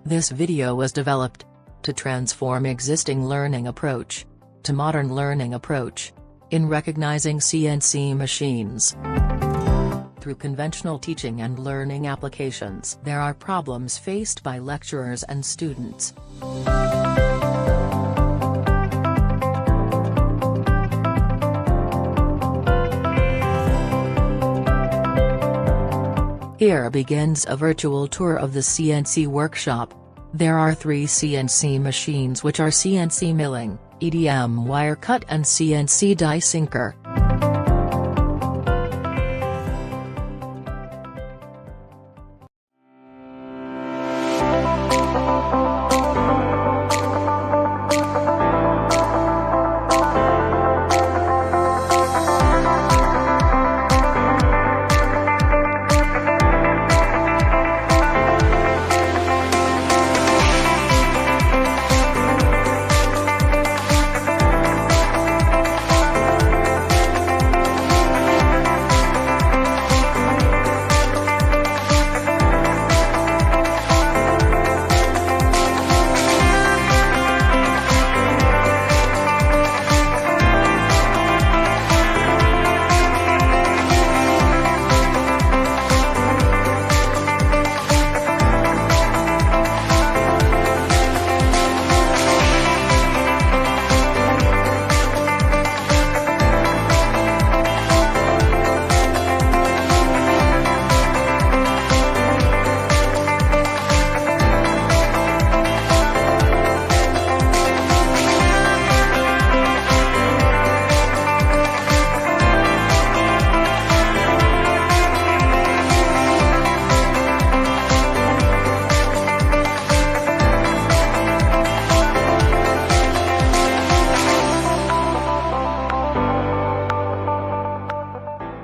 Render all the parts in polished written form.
This video was developed to transform existing learning approach to modern learning approach in recognizing CNC machines. Through conventional teaching and learning applications, there are problems faced by lecturers and students. Here begins a virtual tour of the CNC workshop. There are 3 CNC machines which are CNC milling, EDM wire cut and CNC die sinker.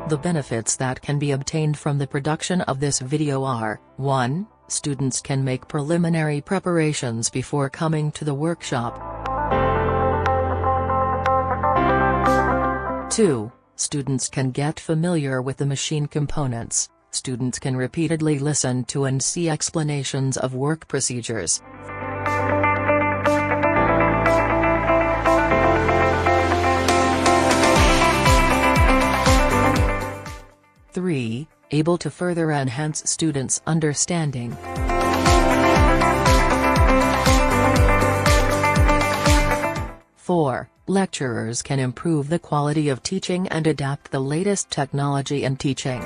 The benefits that can be obtained from the production of this video are: 1. Students can make preliminary preparations before coming to the workshop. 2. Students can get familiar with the machine components. Students can repeatedly listen to and see explanations of work procedures. 3. Able to further enhance students' understanding. 4. Lecturers can improve the quality of teaching and adapt the latest technology in teaching.